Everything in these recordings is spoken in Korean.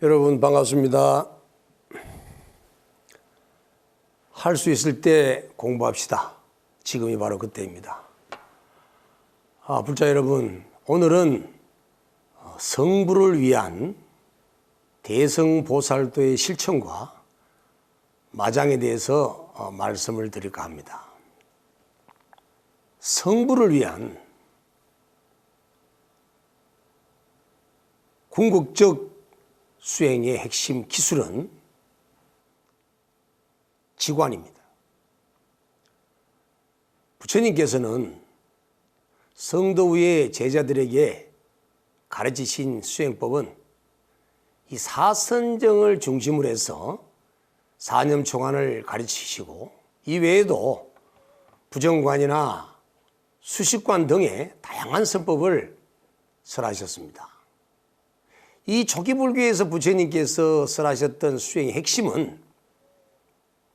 여러분 반갑습니다. 할 수 있을 때 공부합시다. 지금이 바로 그때입니다. 불자 여러분, 오늘은 성부를 위한 대성보살도의 실천과 마장에 대해서 말씀을 드릴까 합니다. 성부를 위한 궁극적 수행의 핵심 기술은 지관입니다. 부처님께서는 성도 위의 제자들에게 가르치신 수행법은 이 사선정을 중심으로 해서 사념총환을 가르치시고, 이 외에도 부정관이나 수식관 등의 다양한 선법을 설하셨습니다. 이 초기 불교에서 부처님께서 설하셨던 수행의 핵심은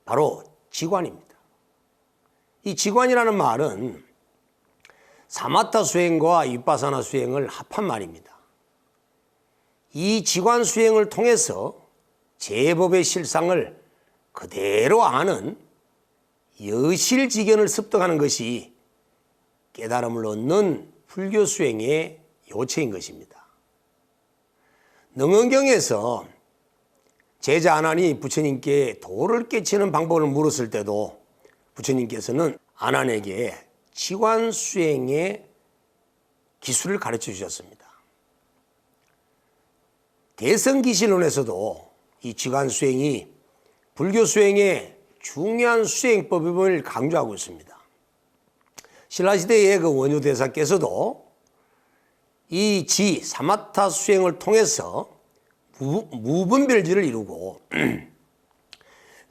바로 지관입니다. 이 지관이라는 말은 사마타 수행과 윗바사나 수행을 합한 말입니다. 이 지관 수행을 통해서 제법의 실상을 그대로 아는 여실지견을 습득하는 것이 깨달음을 얻는 불교 수행의 요체인 것입니다. 능언경에서 제자 아난이 부처님께 도를 깨치는 방법을 물었을 때도 부처님께서는 아난에게 지관 수행의 기술을 가르쳐 주셨습니다. 대성기실론에서도 이 지관 수행이 불교 수행의 중요한 수행법임을 강조하고 있습니다. 신라시대의 그 원효대사께서도 이 사마타 수행을 통해서 무분별지를 이루고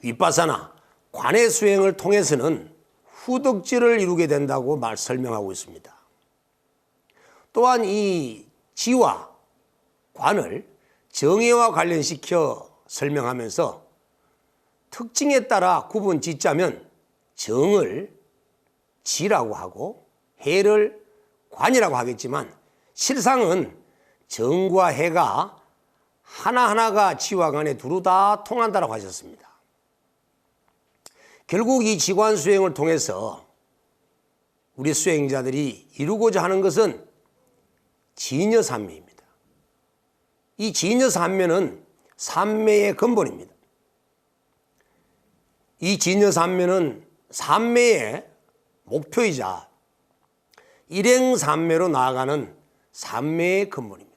윗바사나 관의 수행을 통해서는 후덕지를 이루게 된다고 설명하고 있습니다. 또한 이 지와 관을 정의와 관련시켜 설명하면서 특징에 따라 구분 짓자면 정을 지라고 하고 해를 관이라고 하겠지만, 실상은 정과 해가 하나하나가 지와 관에 두루 다 통한다고 하셨습니다. 결국 이 지관 수행을 통해서 우리 수행자들이 이루고자 하는 것은 진여산매입니다. 이 진여산매는 산매의 근본입니다. 이 진여산매는 산매의 목표이자 일행산매로 나아가는 산매의 근본입니다.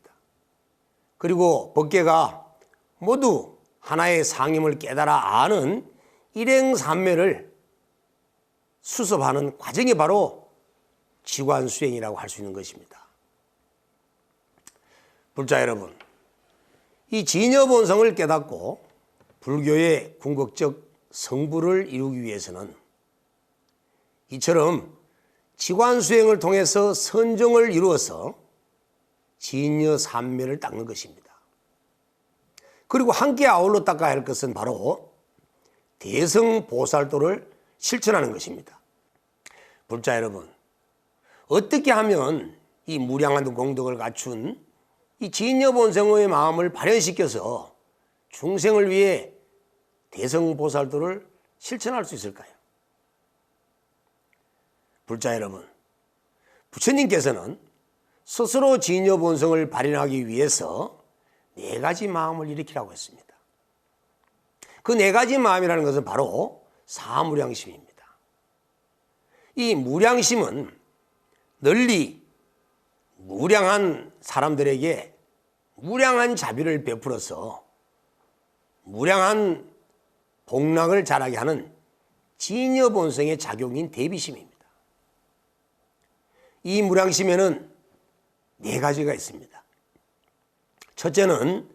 그리고 법계가 모두 하나의 상임을 깨달아 아는 일행산매를 수습하는 과정이 바로 지관수행이라고 할 수 있는 것입니다. 불자 여러분, 이 진여본성을 깨닫고 불교의 궁극적 성부를 이루기 위해서는 이처럼 지관수행을 통해서 선정을 이루어서 진여산매를 닦는 것입니다. 그리고 함께 아울러 닦아야 할 것은 바로 대성보살도를 실천하는 것입니다. 불자 여러분, 어떻게 하면 이 무량한 공덕을 갖춘 이 진여본성의 마음을 발현시켜서 중생을 위해 대성보살도를 실천할 수 있을까요? 불자 여러분, 부처님께서는 스스로 진여본성을 발현하기 위해서 4가지 마음을 일으키라고 했습니다. 그 4가지 마음이라는 것은 바로 사무량심입니다. 이 무량심은 널리 무량한 사람들에게 무량한 자비를 베풀어서 무량한 복락을 자라게 하는 진여본성의 작용인 대비심입니다. 이 무량심에는 4가지가 있습니다. 첫째는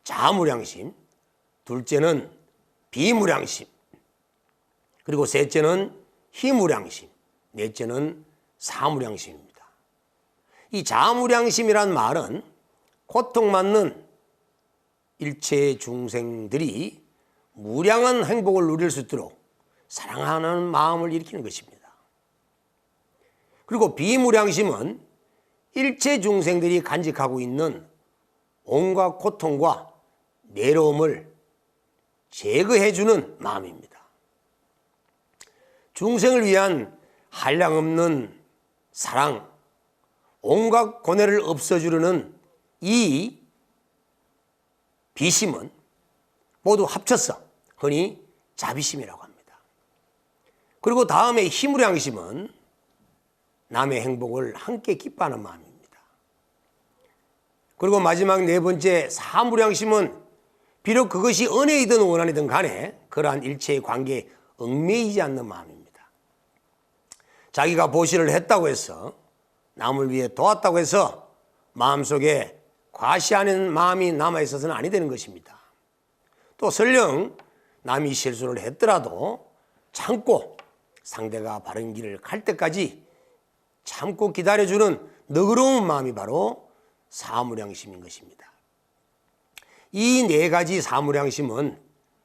자무량심, 둘째는 비무량심, 그리고 셋째는 희무량심, 넷째는 사무량심입니다. 이 자무량심이란 말은 고통받는 일체 중생들이 무량한 행복을 누릴 수 있도록 사랑하는 마음을 일으키는 것입니다. 그리고 비무량심은 일체 중생들이 간직하고 있는 온갖 고통과 내로움을 제거해주는 마음입니다. 중생을 위한 한량없는 사랑, 온갖 고뇌를 없애주려는 이 비심은 모두 합쳐서 흔히 자비심이라고 합니다. 그리고 다음에 희무량심은 남의 행복을 함께 기뻐하는 마음입니다. 그리고 마지막 네 번째 사무량심은 비록 그것이 은혜이든 원한이든 간에 그러한 일체의 관계에 얽매이지 않는 마음입니다. 자기가 보시를 했다고 해서 남을 위해 도왔다고 해서 마음속에 과시하는 마음이 남아있어서는 아니 되는 것입니다. 또 설령 남이 실수를 했더라도 참고 상대가 바른 길을 갈 때까지 참고 기다려주는 너그러운 마음이 바로 사무량심인 것입니다. 이 네 가지 사무량심은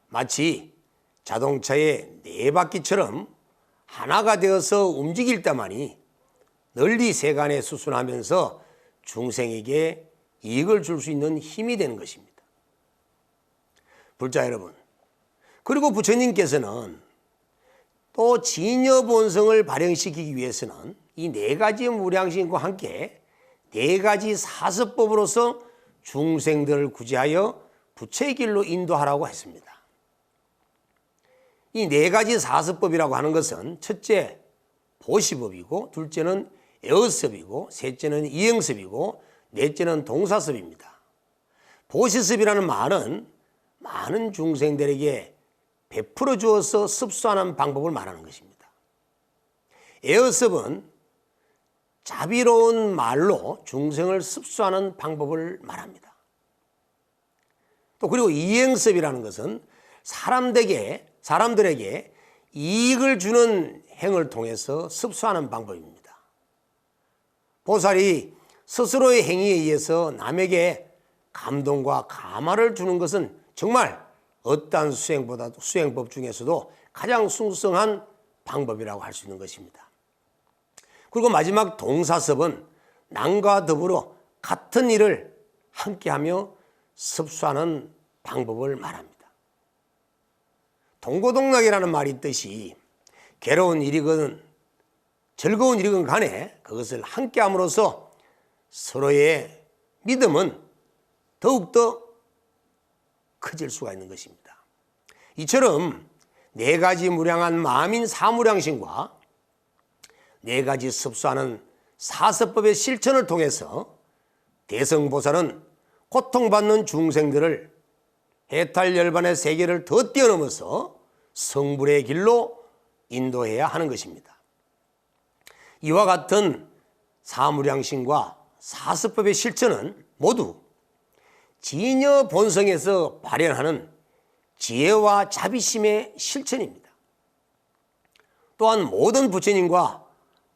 마치 자동차의 네 바퀴처럼 하나가 되어서 움직일 때만이 널리 세간에 수순하면서 중생에게 이익을 줄 수 있는 힘이 되는 것입니다. 불자 여러분, 그리고 부처님께서는 또 진여본성을 발현시키기 위해서는 이 네 가지 무량심과 함께 네 가지 사서법으로서 중생들을 구제하여 부처의 길로 인도하라고 했습니다. 이 네 가지 사서법이라고 하는 것은 첫째 보시법이고, 둘째는 에어섭이고, 셋째는 이행섭이고, 넷째는 동사섭입니다. 보시섭이라는 말은 많은 중생들에게 베풀어 주어서 습수하는 방법을 말하는 것입니다. 에어섭은 자비로운 말로 중생을 습수하는 방법을 말합니다. 또 그리고 이행섭이라는 것은 사람들에게 이익을 주는 행을 통해서 습수하는 방법입니다. 보살이 스스로의 행위에 의해서 남에게 감동과 감화를 주는 것은 정말 어떠한 수행법 중에서도 가장 숭성한 방법이라고 할 수 있는 것입니다. 그리고 마지막 동사섭은 남과 더불어 같은 일을 함께하며 습수하는 방법을 말합니다. 동고동락이라는 말이 있듯이 괴로운 일이건 즐거운 일이건 간에 그것을 함께함으로써 서로의 믿음은 더욱더 커질 수가 있는 것입니다. 이처럼 네 가지 무량한 마음인 사무량심과 네 가지 습수하는 사서법의 실천을 통해서 대성보살은 고통받는 중생들을 해탈열반의 세계를 더 뛰어넘어서 성불의 길로 인도해야 하는 것입니다. 이와 같은 사무량심과 사서법의 실천은 모두 진여 본성에서 발현하는 지혜와 자비심의 실천입니다. 또한 모든 부처님과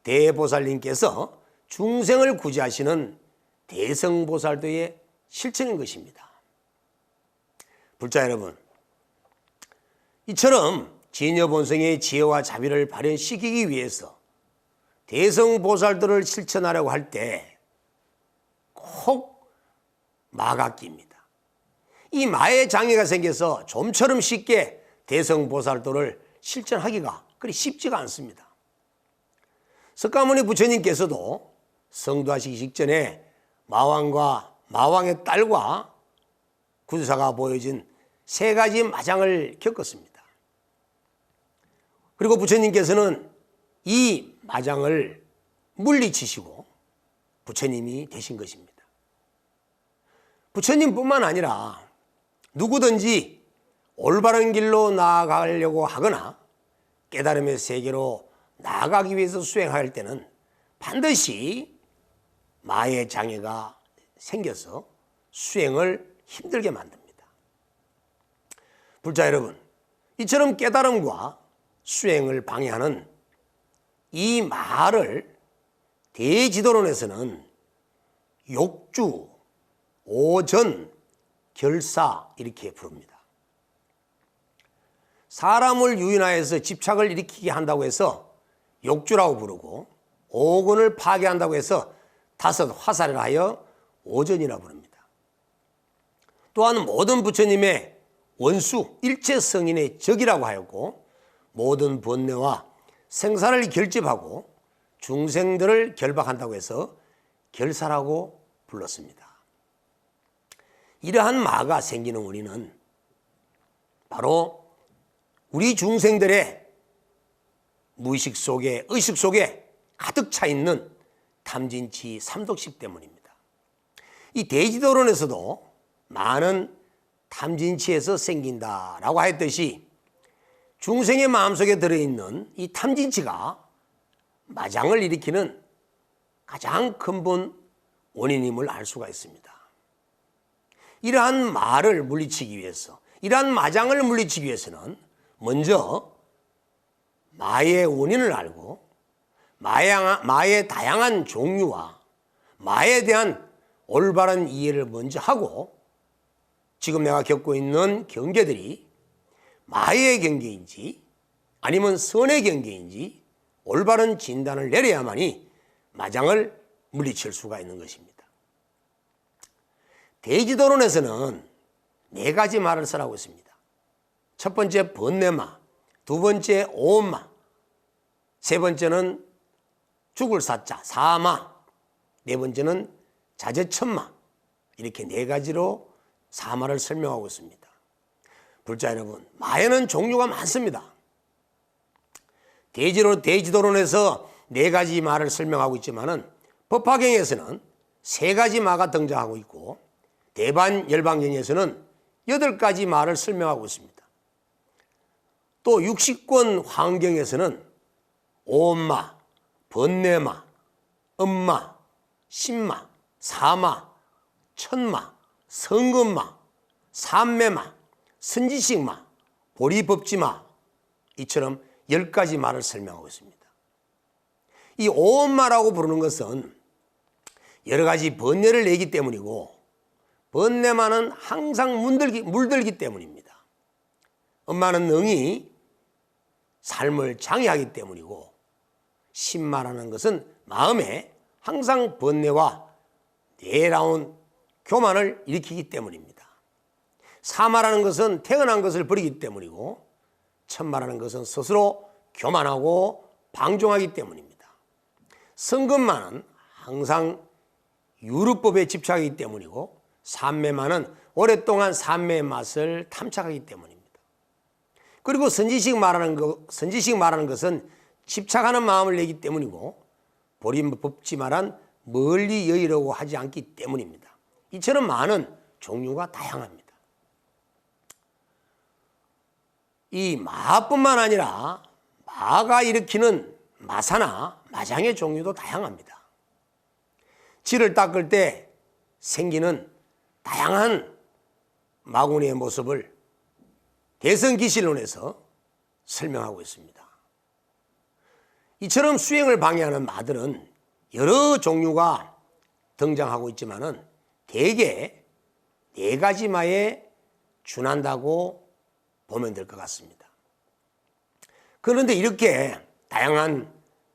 대보살님께서 중생을 구제하시는 대성보살도의 실천인 것입니다. 불자 여러분, 이처럼 진여본성의 지혜와 자비를 발현시키기 위해서 대성보살들을 실천하려고 할 때 꼭 마가 낍니다. 이 마의 장애가 생겨서 좀처럼 쉽게 대성보살도를 실천하기가 그리 쉽지가 않습니다. 석가모니 부처님께서도 성도하시기 직전에 마왕과 마왕의 딸과 군사가 보여진 세 가지 마장을 겪었습니다. 그리고 부처님께서는 이 마장을 물리치시고 부처님이 되신 것입니다. 부처님뿐만 아니라 누구든지 올바른 길로 나아가려고 하거나 깨달음의 세계로 나아가기 위해서 수행할 때는 반드시 마의 장애가 생겨서 수행을 힘들게 만듭니다. 불자 여러분, 이처럼 깨달음과 수행을 방해하는 이 마를 대지도론에서는 욕주, 오전, 결사 이렇게 부릅니다. 사람을 유인하여서 집착을 일으키게 한다고 해서 욕주라고 부르고, 오건을 파괴한다고 해서 다섯 화살을 하여 오전이라 부릅니다. 또한 모든 부처님의 원수, 일체 성인의 적이라고 하였고 모든 번뇌와 생사를 결집하고 중생들을 결박한다고 해서 결사라고 불렀습니다. 이러한 마가 생기는 원인은 바로 우리 중생들의 무의식 속에, 의식 속에 가득 차 있는 탐진치 삼독식 때문입니다. 이 대지도론에서도 많은 탐진치에서 생긴다라고 하였듯이 중생의 마음속에 들어있는 이 탐진치가 마장을 일으키는 가장 근본 원인임을 알 수가 있습니다. 이러한 말을 물리치기 위해서, 이러한 마장을 물리치기 위해서는 먼저 마의 원인을 알고 마의 다양한 종류와 마에 대한 올바른 이해를 먼저 하고 지금 내가 겪고 있는 경계들이 마의 경계인지 아니면 선의 경계인지 올바른 진단을 내려야만이 마장을 물리칠 수가 있는 것입니다. 대지도론에서는 4가지 마를 쓰라고 했습니다. 첫 번째 번뇌마, 두 번째 오온마, 세 번째는 죽을 사자, 사마, 네 번째는 자제천마, 이렇게 4가지로 사마를 설명하고 있습니다. 불자 여러분, 마에는 종류가 많습니다. 대지도론에서 4가지 마를 설명하고 있지만은 법화경에서는 3가지 마가 등장하고 있고 대반열반경에서는 8가지 마를 설명하고 있습니다. 또 육식권 화엄경에서는 오온마, 번뇌마, 음마, 신마, 사마, 천마, 성근마, 삼매마, 선지식마, 보리법지마, 이처럼 10가지 마를 설명하고 있습니다. 이 오온마라고 부르는 것은 여러 가지 번뇌를 내기 때문이고 번뇌마는 항상 물들기 때문입니다. 음마는 능히 삶을 장애하기 때문이고 신마라는 것은 마음에 항상 번뇌와 내라운 교만을 일으키기 때문입니다. 사마라는 것은 태어난 것을 버리기 때문이고 천마라는 것은 스스로 교만하고 방종하기 때문입니다. 성근마는 항상 유르법에 집착하기 때문이고 삼매마는 오랫동안 삼매의 맛을 탐착하기 때문입니다. 그리고 선지식 말하는 것은 집착하는 마음을 내기 때문이고 보리법지마란 멀리 여의려고 하지 않기 때문입니다. 이처럼 많은 종류가 다양합니다. 이 마뿐만 아니라 마가 일으키는 마사나 마장의 종류도 다양합니다. 질을 닦을 때 생기는 다양한 마구니의 모습을 대성기실론에서 설명하고 있습니다. 이처럼 수행을 방해하는 마들은 여러 종류가 등장하고 있지만은 대개 4가지 마에 준한다고 보면 될 것 같습니다. 그런데 이렇게 다양한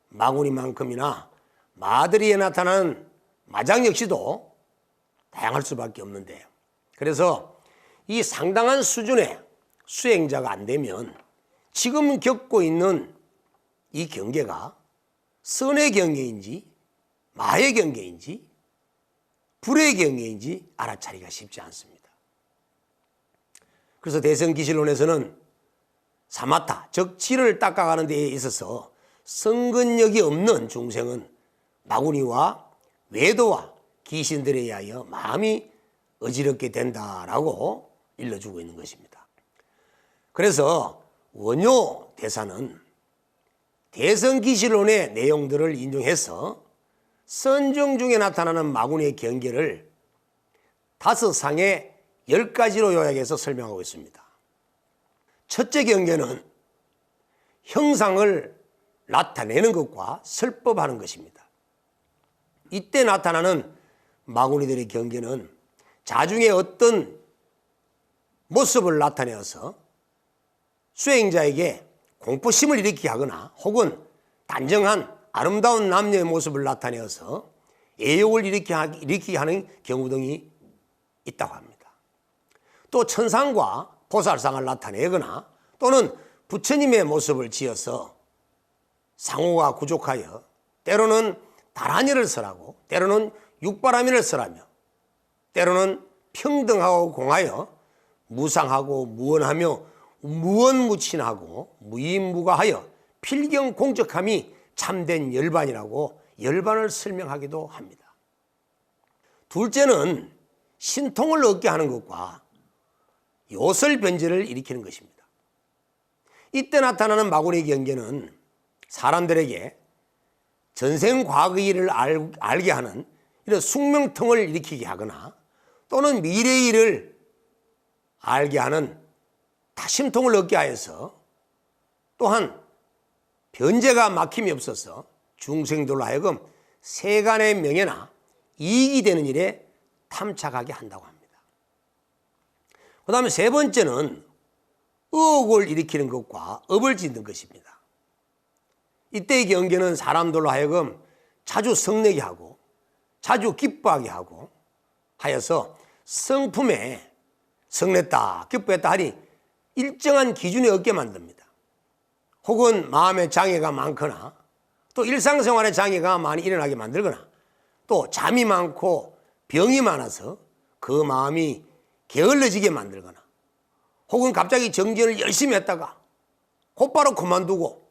마구니만큼이나 마들이에 나타나는 마장 역시도 다양할 수밖에 없는데요. 그래서 이 상당한 수준의 수행자가 안 되면 지금 겪고 있는 이 경계가 선의 경계인지 마의 경계인지 불의 경계인지 알아차리기가 쉽지 않습니다. 그래서 대성기실론에서는 사마타, 즉 질을 닦아가는 데에 있어서 성근력이 없는 중생은 마구니와 외도와 귀신들에 의하여 마음이 어지럽게 된다라고 일러주고 있는 것입니다. 그래서 원효 대사는 대성기실론의 내용들을 인용해서 선정 중에 나타나는 마구니의 경계를 5상의 10가지로 요약해서 설명하고 있습니다. 첫째 경계는 형상을 나타내는 것과 설법하는 것입니다. 이때 나타나는 마구니들의 경계는 자중의 어떤 모습을 나타내어서 수행자에게 공포심을 일으키게 하거나 혹은 단정한 아름다운 남녀의 모습을 나타내어서 애욕을 일으키게 하는 경우 등이 있다고 합니다. 또 천상과 보살상을 나타내거나 또는 부처님의 모습을 지어서 상호가 부족하여 때로는 다란이를 설하고 때로는 육바라밀을 설하며 때로는 평등하고 공하여 무상하고 무언하며 무언무친하고 무임무가하여 필경공적함이 참된 열반이라고 열반을 설명하기도 합니다. 둘째는 신통을 얻게 하는 것과 요설변제를 일으키는 것입니다. 이때 나타나는 마구니 경계는 사람들에게 전생 과거의 일을 알게 하는 이런 숙명통을 일으키게 하거나 또는 미래의 일을 알게 하는 다심통을 얻게 하여서 또한 변제가 막힘이 없어서 중생들로 하여금 세간의 명예나 이익이 되는 일에 탐착하게 한다고 합니다. 그 다음에 세 번째는 의혹을 일으키는 것과 업을 짓는 것입니다. 이때의 경계는 사람들로 하여금 자주 성내게 하고 자주 기뻐하게 하고 하여서 성품에 성냈다 기뻐했다 하니 일정한 기준에 얻게 만듭니다. 혹은 마음의 장애가 많거나 또 일상생활의 장애가 많이 일어나게 만들거나 또 잠이 많고 병이 많아서 그 마음이 게을러지게 만들거나 혹은 갑자기 정진을 열심히 했다가 곧바로 그만두고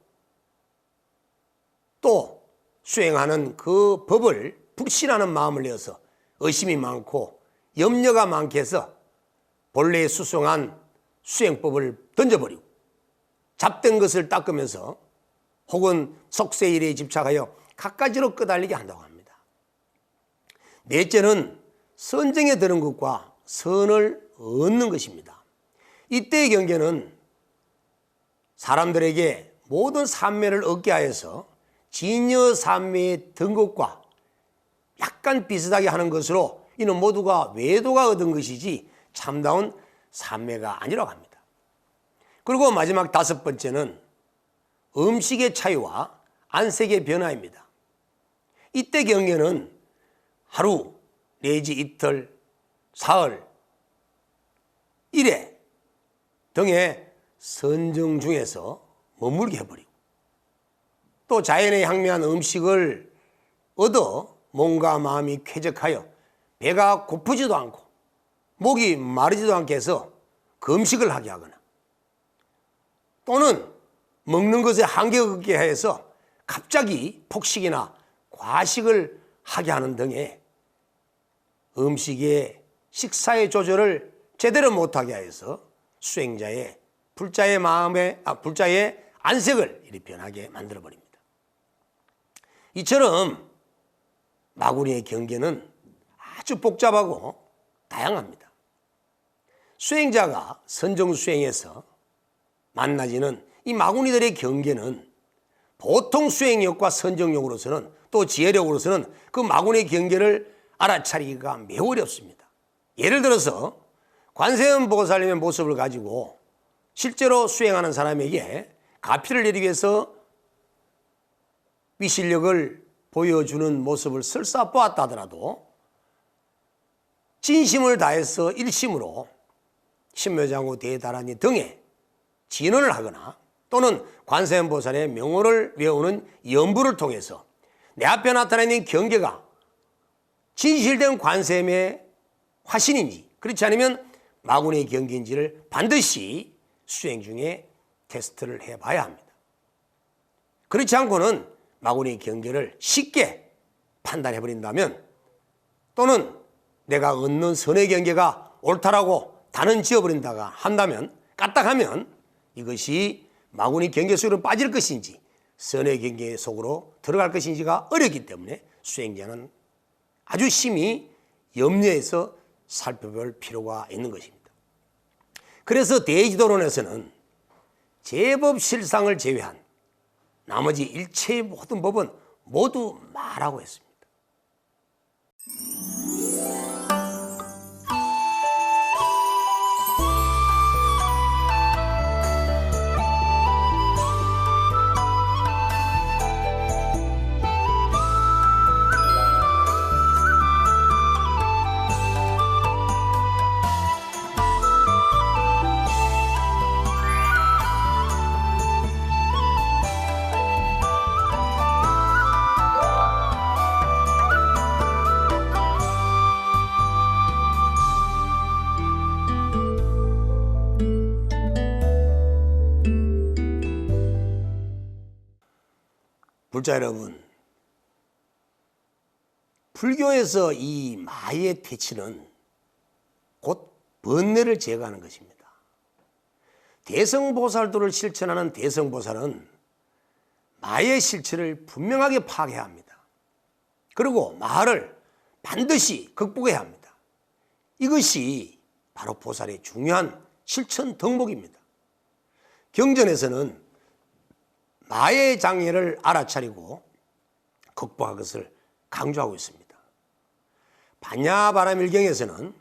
또 수행하는 그 법을 불신하는 마음을 내어서 의심이 많고 염려가 많게 해서 본래 수성한 수행법을 던져버리고 잡된 것을 닦으면서 혹은 속세일에 집착하여 갖가지로 끄달리게 한다고 합니다. 넷째는 선정에 드는 것과 선을 얻는 것입니다. 이때의 경계는 사람들에게 모든 삼매를 얻게 하여서 진여 삼매에 든 것과 약간 비슷하게 하는 것으로 이는 모두가 외도가 얻은 것이지 참다운 삼매가 아니라고 합니다. 그리고 마지막 다섯 번째는 음식의 차이와 안색의 변화입니다. 이때 경계는 하루 내지 이틀, 사흘, 일회 등의 선정 중에서 머물게 해버리고 또 자연의 향미한 음식을 얻어 몸과 마음이 쾌적하여 배가 고프지도 않고 목이 마르지도 않게 해서 금식을 하게 하거나 또는 먹는 것에 한계가 없게 해서 갑자기 폭식이나 과식을 하게 하는 등의 음식의 식사의 조절을 제대로 못하게 하여서 수행자의 불자의 안색을 이리 변하게 만들어버립니다. 이처럼 마구니의 경계는 아주 복잡하고 다양합니다. 수행자가 선정수행에서 만나지는 이 마구니들의 경계는 보통 수행력과 선정력으로서는 또 지혜력으로서는 그 마구니의 경계를 알아차리기가 매우 어렵습니다. 예를 들어서 관세음 보살님의 모습을 가지고 실제로 수행하는 사람에게 가피를 내리기 위해서 위실력을 보여주는 모습을 설사 보았다 하더라도 진심을 다해서 일심으로 신묘장구 대다란이 등에 진언을 하거나 또는 관세음보살의 명호를 외우는 연부를 통해서 내 앞에 나타나는 경계가 진실된 관세음의 화신인지 그렇지 않으면 마구니의 경계인지를 반드시 수행 중에 테스트를 해봐야 합니다. 그렇지 않고는 마구니의 경계를 쉽게 판단해버린다면 또는 내가 얻는 선의 경계가 옳다라고 단언 지어버린다가 한다면 까딱하면 이것이 마구니 경계 속으로 빠질 것인지 선의 경계 속으로 들어갈 것인지가 어렵기 때문에 수행자는 아주 심히 염려해서 살펴볼 필요가 있는 것입니다. 그래서 대지도론에서는 제법 실상을 제외한 나머지 일체의 모든 법은 모두 말하고 했습니다. 불자 여러분, 불교에서 이 마의 퇴치는 곧 번뇌를 제거하는 것입니다. 대성보살도를 실천하는 대성보살은 마의 실체를 분명하게 파악해야 합니다. 그리고 마를 반드시 극복해야 합니다. 이것이 바로 보살의 중요한 실천 덕목입니다. 경전에서는 마의 장애를 알아차리고 극복할 것을 강조하고 있습니다. 반야바라밀경에서는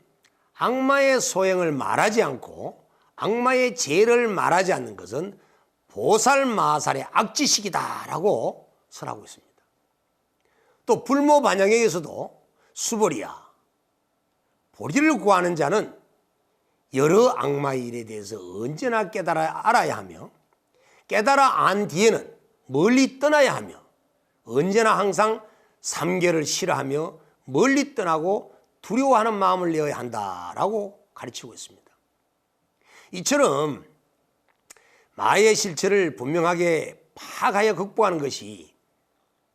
악마의 소행을 말하지 않고 악마의 죄를 말하지 않는 것은 보살마살의 악지식이다라고 설하고 있습니다. 또 불모반야경에서도 수보리야, 보리를 구하는 자는 여러 악마의 일에 대해서 언제나 깨달아 알아야 하며 깨달아 안 뒤에는 멀리 떠나야 하며 언제나 항상 삼계를 싫어하며 멀리 떠나고 두려워하는 마음을 내어야 한다라고 가르치고 있습니다. 이처럼 마의 실체를 분명하게 파악하여 극복하는 것이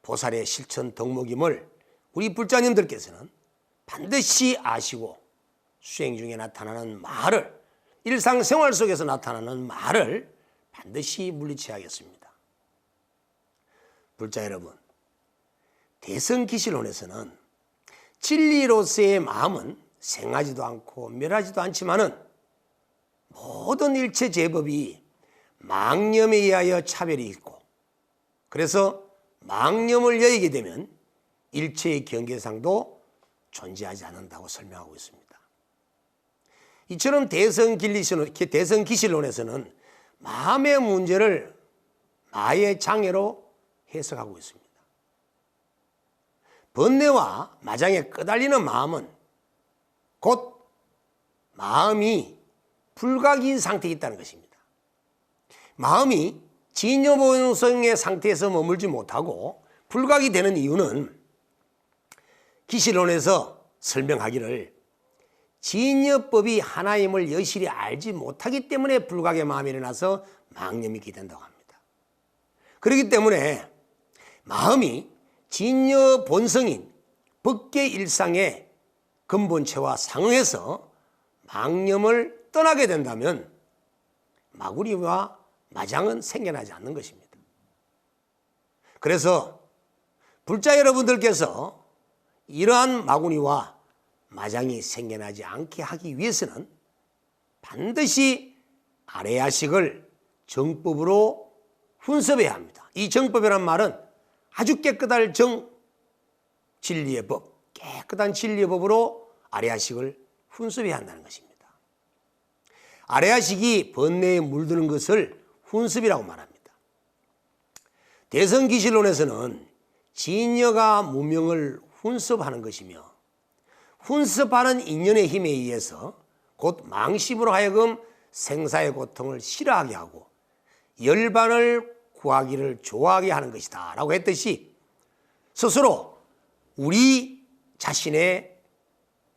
보살의 실천 덕목임을 우리 불자님들께서는 반드시 아시고 수행 중에 나타나는 마를, 일상생활 속에서 나타나는 마를 반드시 물리쳐야겠습니다. 불자 여러분, 대성기실론에서는 진리로서의 마음은 생하지도 않고 멸하지도 않지만은 모든 일체 제법이 망념에 의하여 차별이 있고, 그래서 망념을 여기게 되면 일체의 경계상도 존재하지 않는다고 설명하고 있습니다. 이처럼 대성기실론에서는 마음의 문제를 마의 장애로 해석하고 있습니다. 번뇌와 마장에 끄달리는 마음은 곧 마음이 불각인 상태에 있다는 것입니다. 마음이 진여본성의 상태에서 머물지 못하고 불각이 되는 이유는 기실론에서 설명하기를 진여법이 하나임을 여실히 알지 못하기 때문에 불각의 마음이 일어나서 망념이 있게 된다고 합니다. 그렇기 때문에 마음이 진여 본성인 법계 일상의 근본체와 상응해서 망념을 떠나게 된다면 마구리와 마장은 생겨나지 않는 것입니다. 그래서 불자 여러분들께서 이러한 마구니와 마장이 생겨나지 않게 하기 위해서는 반드시 아래야식을 정법으로 훈습해야 합니다. 이 정법이란 말은 아주 깨끗할 진리의 법, 깨끗한 진리의 법으로 아래야식을 훈습해야 한다는 것입니다. 아래야식이 번뇌에 물드는 것을 훈습이라고 말합니다. 대성기실론에서는 진여가 무명을 훈습하는 것이며 훈습하는 인연의 힘에 의해서 곧 망심으로 하여금 생사의 고통을 싫어하게 하고 열반을 구하기를 좋아하게 하는 것이다 라고 했듯이 스스로 우리 자신의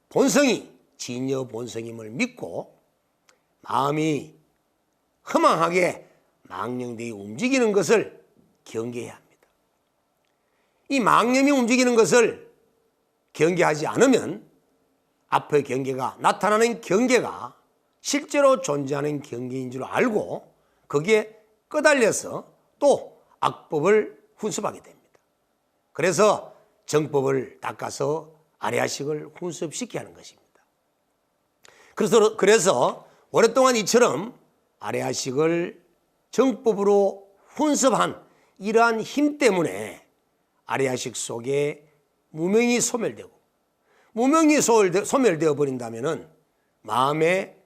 본성이 진여 본성임을 믿고 마음이 허망하게 망념되어 움직이는 것을 경계해야 합니다. 이 망념이 움직이는 것을 경계하지 않으면 앞의 경계가 나타나는 경계가 실제로 존재하는 경계인 줄 알고 거기에 끄달려서 또 악법을 훈습하게 됩니다. 그래서 정법을 닦아서 아래야식을 훈습시켜야 하는 것입니다. 그래서 오랫동안 이처럼 아래야식을 정법으로 훈습한 이러한 힘 때문에 아래야식 속에 무명이 소멸되고 무명이 소멸되어 버린다면 마음에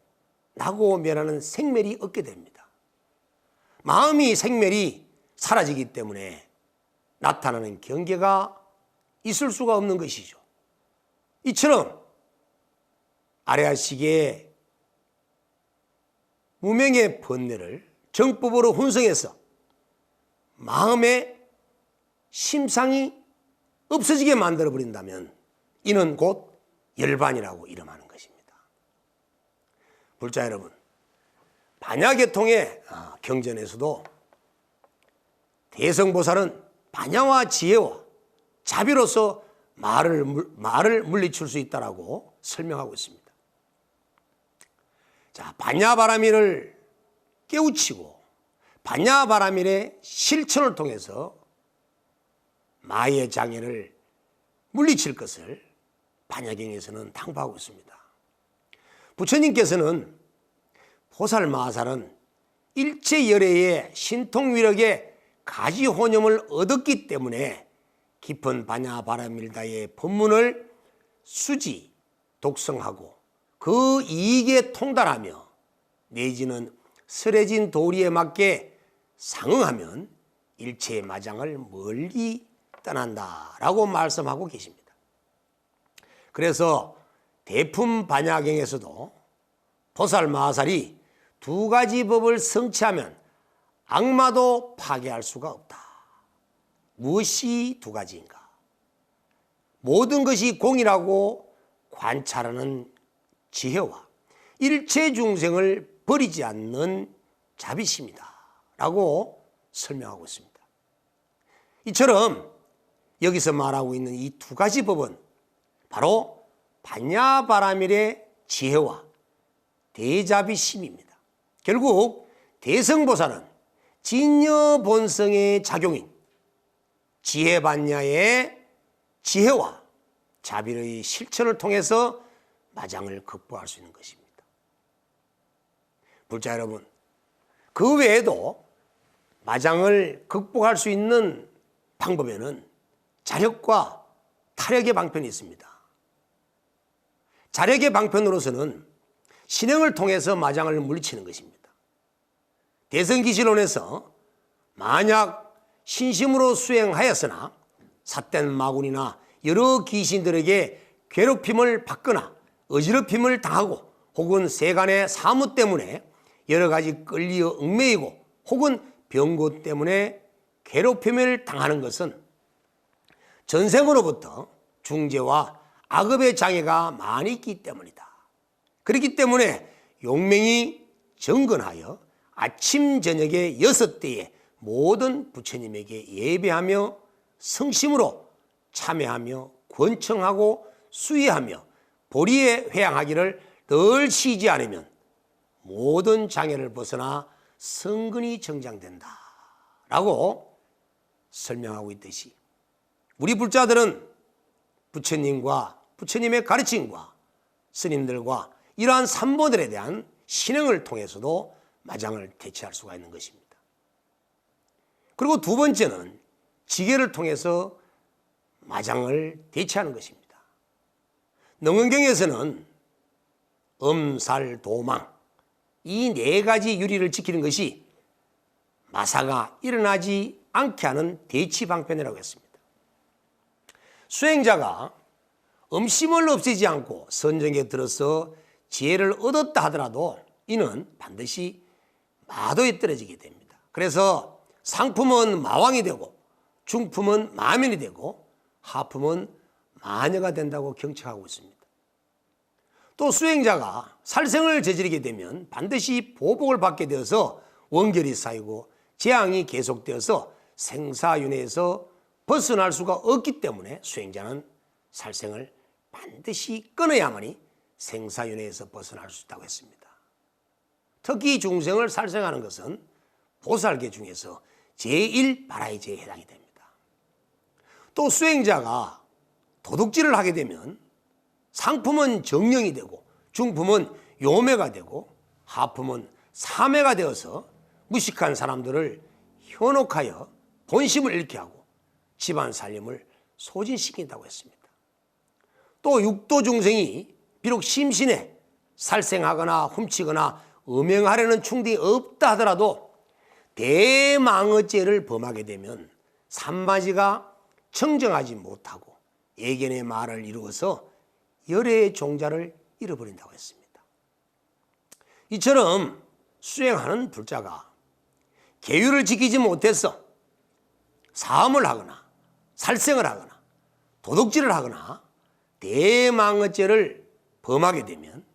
나고 멸하는 생멸이 없게 됩니다. 마음이 생멸이 사라지기 때문에 나타나는 경계가 있을 수가 없는 것이죠. 이처럼 아래야식의 무명의 번뇌를 정법으로 훈성해서 마음의 심상이 없어지게 만들어버린다면 이는 곧 열반이라고 이름하는 것입니다. 불자 여러분, 반야계통의 경전에서도 대성보살은 반야와 지혜와 자비로서 말을 물리칠 수 있다라고 설명하고 있습니다. 자, 반야바라밀을 깨우치고 반야바라밀의 실천을 통해서 마의 장애를 물리칠 것을 반야경에서는 당부하고 있습니다. 부처님께서는 보살마살은 일체열애의 신통위력의 가지혼념을 얻었기 때문에 깊은 반야바라밀다의 법문을 수지, 독성하고 그 이익에 통달하며 내지는 설해진 도리에 맞게 상응하면 일체의 마장을 멀리 떠난다라고 말씀하고 계십니다. 그래서 대품 반야경에서도 보살마살이 두 가지 법을 성취하면 악마도 파괴할 수가 없다. 무엇이 두 가지인가? 모든 것이 공이라고 관찰하는 지혜와 일체 중생을 버리지 않는 자비심이다 라고 설명하고 있습니다. 이처럼 여기서 말하고 있는 이 두 가지 법은 바로 반야바라밀의 지혜와 대자비심입니다. 결국 대성보살은 진여본성의 작용인 지혜반야의 지혜와 자비의 실천을 통해서 마장을 극복할 수 있는 것입니다. 불자 여러분, 그 외에도 마장을 극복할 수 있는 방법에는 자력과 타력의 방편이 있습니다. 자력의 방편으로서는 신행을 통해서 마장을 물리치는 것입니다. 대성기실론에서 만약 신심으로 수행하였으나 삿된 마군이나 여러 귀신들에게 괴롭힘을 받거나 어지럽힘을 당하고 혹은 세간의 사무 때문에 여러 가지 끌리어 얽매이고 혹은 병고 때문에 괴롭힘을 당하는 것은 전생으로부터 중재와 악업의 장애가 많이 있기 때문이다. 그렇기 때문에 용맹이 정건하여 아침 저녁에 6대에 모든 부처님에게 예배하며 성심으로 참여하며 권청하고 수의하며 보리에 회양하기를 늘 쉬지 않으면 모든 장애를 벗어나 성근이 정장된다 라고 설명하고 있듯이 우리 불자들은 부처님과 부처님의 가르침과 스님들과 이러한 삼보들에 대한 신행을 통해서도 마장을 대체할 수가 있는 것입니다. 그리고 두 번째는 지계를 통해서 마장을 대체하는 것입니다. 능언경에서는 엄살, 도망 이 네 가지 유리를 지키는 것이 마사가 일어나지 않게 하는 대치방편이라고 했습니다. 수행자가 음심을 없애지 않고 선정에 들어서 지혜를 얻었다 하더라도 이는 반드시 마도에 떨어지게 됩니다. 그래서 상품은 마왕이 되고 중품은 마면이 되고 하품은 마녀가 된다고 경청하고 있습니다. 또 수행자가 살생을 저지르게 되면 반드시 보복을 받게 되어서 원결이 쌓이고 재앙이 계속되어서 생사윤회에서 벗어날 수가 없기 때문에 수행자는 살생을 반드시 끊어야만이 생사윤회에서 벗어날 수 있다고 했습니다. 특히 중생을 살생하는 것은 보살계 중에서 제1발하의죄에 해당이 됩니다. 또 수행자가 도둑질을 하게 되면 상품은 정령이 되고 중품은 요매가 되고 하품은 사매가 되어서 무식한 사람들을 현혹하여 본심을 잃게 하고 집안 살림을 소진시킨다고 했습니다. 또 육도 중생이 비록 심신에 살생하거나 훔치거나 음행하려는 충동이 없다 하더라도 대망어죄를 범하게 되면 산마지가 청정하지 못하고 예견의 말을 이루어서 열애의 종자를 잃어버린다고 했습니다. 이처럼 수행하는 불자가 계율을 지키지 못해서 사음을 하거나 살생을 하거나 도둑질을 하거나 대망어죄를 범하게 되면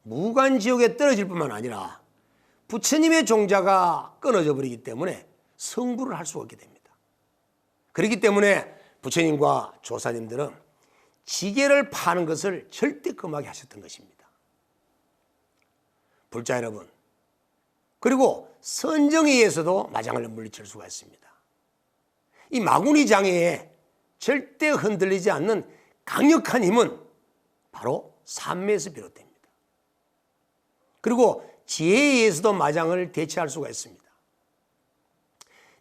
무간지옥에 떨어질 뿐만 아니라 부처님의 종자가 끊어져 버리기 때문에 성불을 할 수가 없게 됩니다. 그렇기 때문에 부처님과 조사님들은 지게를 파는 것을 절대 금하게 하셨던 것입니다. 불자 여러분, 그리고 선정에 의해서도 마장을 물리칠 수가 있습니다. 이 마구니 장애에 절대 흔들리지 않는 강력한 힘은 바로 산매에서 비롯됩니다. 그리고 지혜에 의해서도 마장을 대체할 수가 있습니다.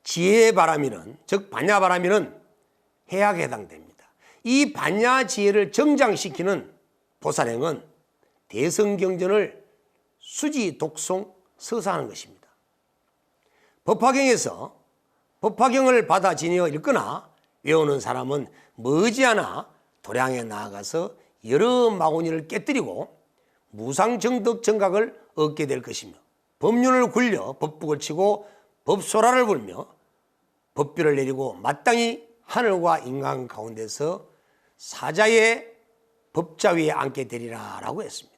지혜의 바람이는, 즉 반야바람이는 해악에 해당됩니다. 이 반야지혜를 정장시키는 보살행은 대성경전을 수지, 독송, 서사하는 것입니다. 법화경에서 법화경을 받아 지니어 읽거나 외우는 사람은 머지않아 도량에 나아가서 여러 마구니를 깨뜨리고 무상정덕 정각을 얻게 될 것이며, 법륜을 굴려 법북을 치고 법소라를 불며 법비를 내리고 마땅히 하늘과 인간 가운데서 사자의 법자 위에 앉게 되리라 라고 했습니다.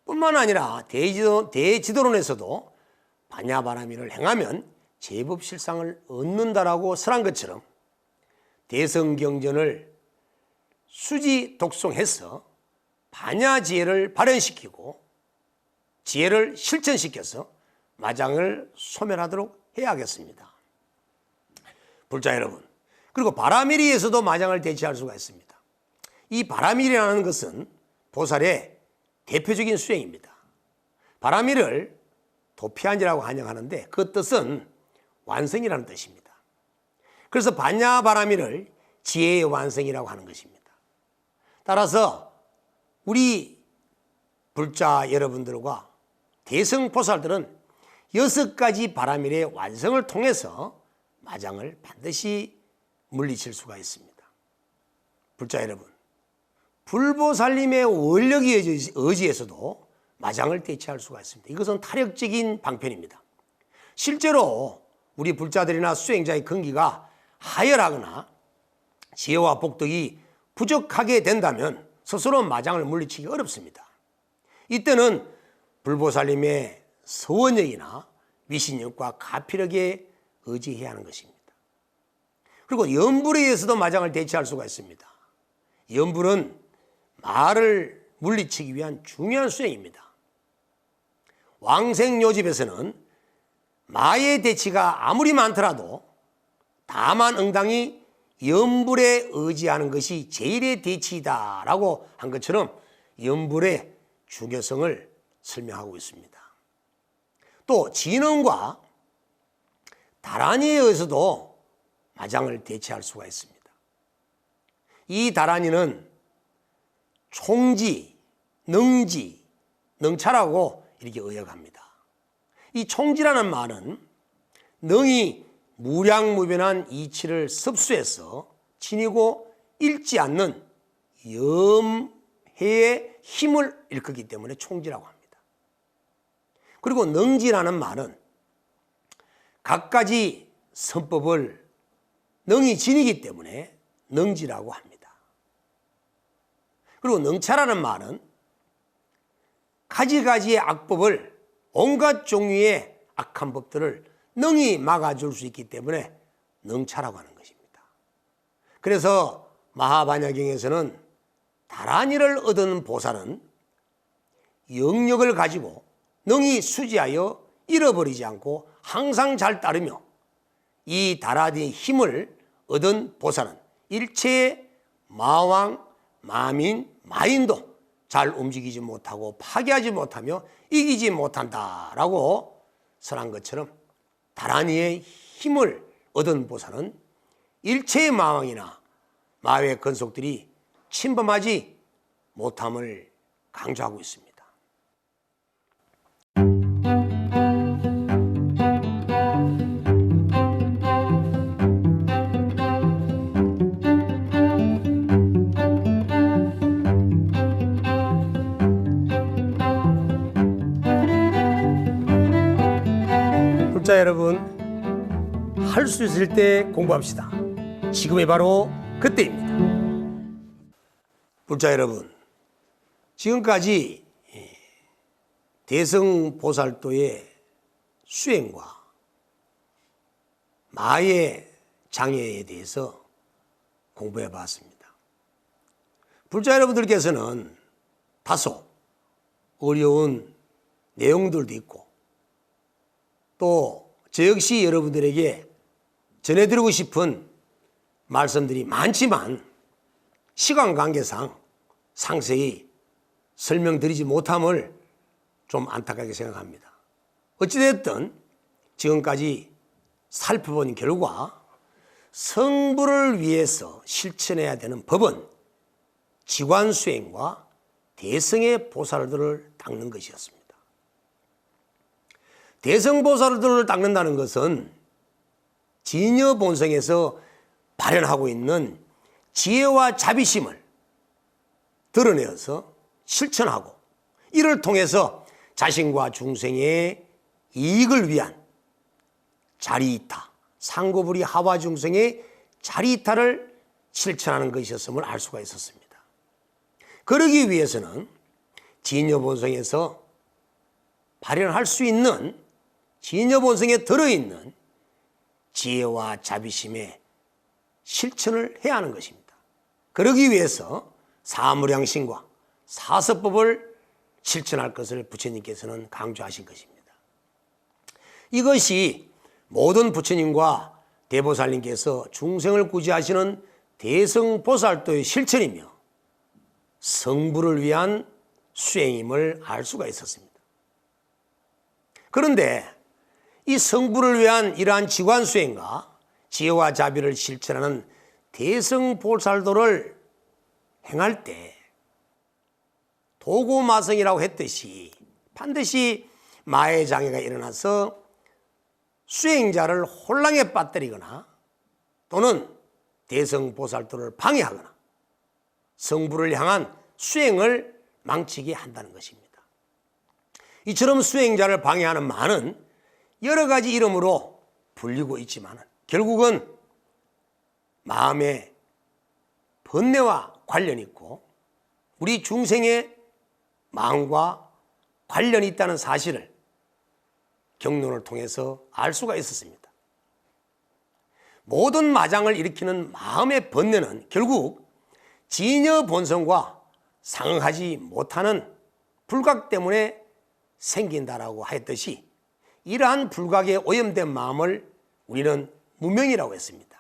뿐만 아니라 대지도론에서도 반야바라미를 행하면 제법실상을 얻는다라고 설한 것처럼 대성경전을 수지 독송해서 반야지혜를 발현시키고 지혜를 실천시켜서 마장을 소멸하도록 해야겠습니다. 불자 여러분, 그리고 바라밀이에서도 마장을 대체할 수가 있습니다. 이 바라밀이라는 것은 보살의 대표적인 수행입니다. 바라밀을 도피한지라고 한정하는데 그 뜻은 완성이라는 뜻입니다. 그래서 반야바라밀을 지혜의 완성이라고 하는 것입니다. 따라서 우리 불자 여러분들과 대성보살들은 6가지 바라밀의 완성을 통해서 마장을 반드시 물리칠 수가 있습니다. 불자 여러분, 불보살님의 원력이 의지에서도 마장을 대체할 수가 있습니다. 이것은 타력적인 방편입니다. 실제로 우리 불자들이나 수행자의 근기가 하열하거나 지혜와 복덕이 부족하게 된다면 스스로 마장을 물리치기 어렵습니다. 이때는 불보살님의 서원력이나 위신력과 가피력에 의지해야 하는 것입니다. 그리고 염불에 의해서도 마장을 대체할 수가 있습니다. 염불은 마를 물리치기 위한 중요한 수행입니다. 왕생요집에서는 마의 대치가 아무리 많더라도 다만응당이 염불에 의지하는 것이 제일의 대치이다라고 한 것처럼 염불의 중요성을 설명하고 있습니다. 또 진언과 다란이에 의해서도 마장을 대체할 수가 있습니다. 이 다란이는 총지, 능지, 능차라고 이렇게 의역합니다. 이 총지라는 말은 능이 무량무변한 이치를 섭수해서 지니고 잃지 않는 염해의 힘을 일컫기 때문에 총지라고 합니다. 그리고 능지라는 말은 갖가지 선법을 능이 지니기 때문에 능지라고 합니다. 그리고 능차라는 말은 가지가지의 악법을, 온갖 종류의 악한 법들을 능히 막아줄 수 있기 때문에 능차라고 하는 것입니다. 그래서 마하반야경에서는 다란이를 얻은 보살은 영력을 가지고 능히 수지하여 잃어버리지 않고 항상 잘 따르며, 이 다란이의 힘을 얻은 보살은 일체의 마왕, 마민, 마인도 잘 움직이지 못하고 파괴하지 못하며 이기지 못한다라고 설한 것처럼 다란이의 힘을 얻은 보살은 일체의 마왕이나 마의 근속들이 침범하지 못함을 강조하고 있습니다. 불자 여러분, 할 수 있을 때 공부합시다. 지금이 바로 그때입니다. 불자 여러분, 지금까지 대성보살도의 수행과 마의 장애에 대해서 공부해 봤습니다. 불자 여러분들께서는 다소 어려운 내용들도 있고 또 저 역시 여러분들에게 전해드리고 싶은 말씀들이 많지만 시간 관계상 상세히 설명드리지 못함을 좀 안타깝게 생각합니다. 어찌됐든 지금까지 살펴본 결과 성부를 위해서 실천해야 되는 법은 지관수행과 대성의 보살들을 닦는 것이었습니다. 대성보살들을 닦는다는 것은 진여본성에서 발현하고 있는 지혜와 자비심을 드러내어서 실천하고 이를 통해서 자신과 중생의 이익을 위한 자리이타, 상고불이 하와중생의 자리이타를 실천하는 것이었음을 알 수가 있었습니다. 그러기 위해서는 진여본성에서 발현할 수 있는 진여본성에 들어있는 지혜와 자비심의 실천을 해야 하는 것입니다. 그러기 위해서 사무량심과 사서법을 실천할 것을 부처님께서는 강조하신 것입니다. 이것이 모든 부처님과 대보살님께서 중생을 구제하시는 대성보살도의 실천이며 성부를 위한 수행임을 알 수가 있었습니다. 그런데 이 성부를 위한 이러한 지관수행과 지혜와 자비를 실천하는 대성보살도를 행할 때 도고마성이라고 했듯이 반드시 마의 장애가 일어나서 수행자를 혼란에 빠뜨리거나 또는 대성보살도를 방해하거나 성부를 향한 수행을 망치게 한다는 것입니다. 이처럼 수행자를 방해하는 많은 여러 가지 이름으로 불리고 있지만 결국은 마음의 번뇌와 관련이 있고 우리 중생의 마음과 관련이 있다는 사실을 경론을 통해서 알 수가 있었습니다. 모든 마장을 일으키는 마음의 번뇌는 결국 진여 본성과 상응하지 못하는 불각 때문에 생긴다라고 하였듯이 이러한 불각에 오염된 마음을 우리는 무명이라고 했습니다.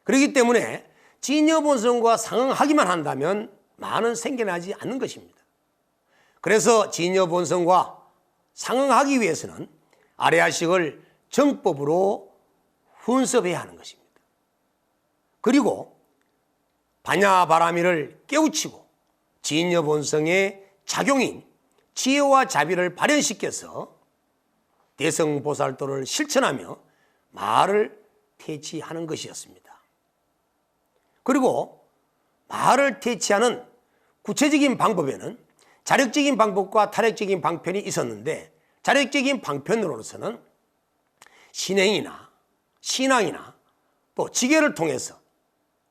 그렇기 때문에 진여 본성과 상응하기만 한다면 많은 생겨나지 않는 것입니다. 그래서 진여 본성과 상응하기 위해서는 아레아식을 정법으로 훈습해야 하는 것입니다. 그리고 반야바라미를 깨우치고 진여 본성의 작용인 지혜와 자비를 발현시켜서 대성보살도를 실천하며 말을 퇴치하는 것이었습니다. 그리고 말을 퇴치하는 구체적인 방법에는 자력적인 방법과 타력적인 방편이 있었는데 자력적인 방편으로서는 신행이나 신앙이나 또 지계를 통해서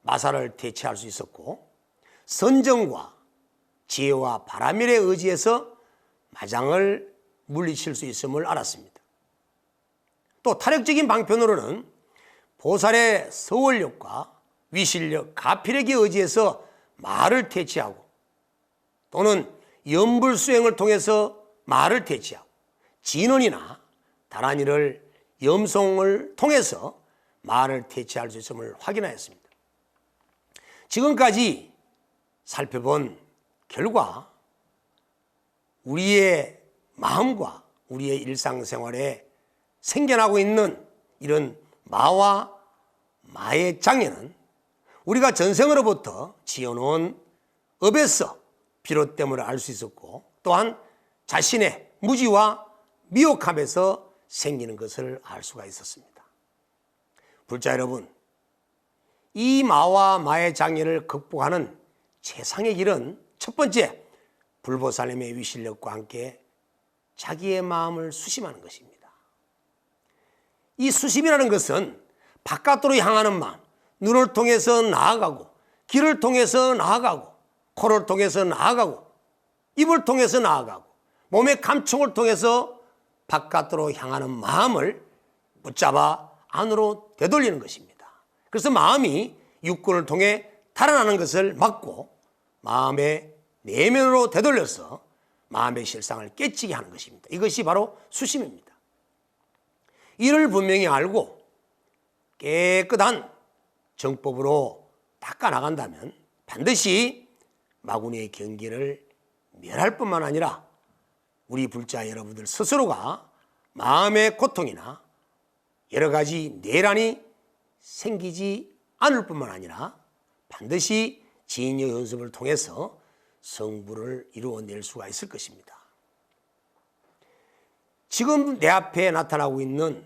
마사를 퇴치할 수 있었고 선정과 지혜와 바라밀에 의지해서 마장을 물리칠 수 있음을 알았습니다. 또 타력적인 방편으로는 보살의 서월력과 위실력, 가필력에 의지해서 말을 퇴치하고 또는 염불수행을 통해서 말을 퇴치하고 진언이나 다란이를 염송을 통해서 말을 퇴치할 수 있음을 확인하였습니다. 지금까지 살펴본 결과 우리의 마음과 우리의 일상생활에 생겨나고 있는 이런 마와 마의 장애는 우리가 전생으로부터 지어놓은 업에서 비롯됨을 알 수 있었고 또한 자신의 무지와 미혹함에서 생기는 것을 알 수가 있었습니다. 불자 여러분, 이 마와 마의 장애를 극복하는 최상의 길은 첫 번째, 불보살님의 위실력과 함께 자기의 마음을 수심하는 것입니다. 이 수심이라는 것은 바깥으로 향하는 마음, 눈을 통해서 나아가고 귀를 통해서 나아가고 코를 통해서 나아가고 입을 통해서 나아가고 몸의 감촉을 통해서 바깥으로 향하는 마음을 붙잡아 안으로 되돌리는 것입니다. 그래서 마음이 육군을 통해 달아나는 것을 막고 마음의 내면으로 되돌려서 마음의 실상을 깨치게 하는 것입니다. 이것이 바로 수심입니다. 이를 분명히 알고 깨끗한 정법으로 닦아나간다면 반드시 마구니의 경계를 멸할 뿐만 아니라 우리 불자 여러분들 스스로가 마음의 고통이나 여러 가지 내란이 생기지 않을 뿐만 아니라 반드시 진여 연습을 통해서 성부를 이루어낼 수가 있을 것입니다. 지금 내 앞에 나타나고 있는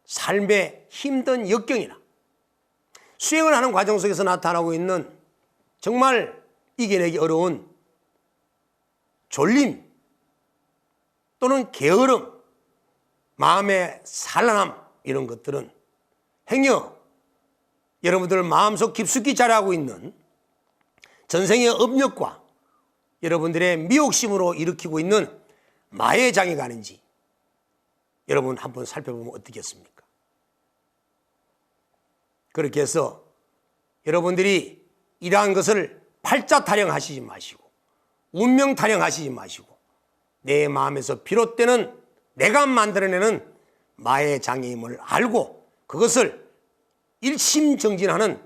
삶의 힘든 역경이나 수행을 하는 과정 속에서 나타나고 있는 정말 이겨내기 어려운 졸림 또는 게으름, 마음의 산란함 이런 것들은 행여 여러분들 마음속 깊숙이 자라고 있는 전생의 업력과 여러분들의 미혹심으로 일으키고 있는 마의 장애가 아닌지 여러분 한번 살펴보면 어떻겠습니까? 그렇게 해서 여러분들이 이러한 것을 팔자 타령하시지 마시고 운명 타령하시지 마시고 내 마음에서 비롯되는 내가 만들어내는 마의 장애임을 알고 그것을 일심정진하는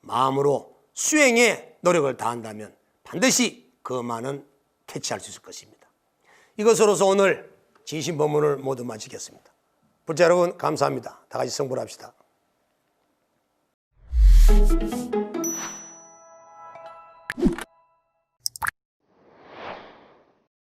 마음으로 수행에 노력을 다한다면 반드시 그 만은 캐치할 수 있을 것입니다. 이것으로서 오늘 진심법문을 모두 마치겠습니다. 불자 여러분 감사합니다. 다 같이 성불합시다.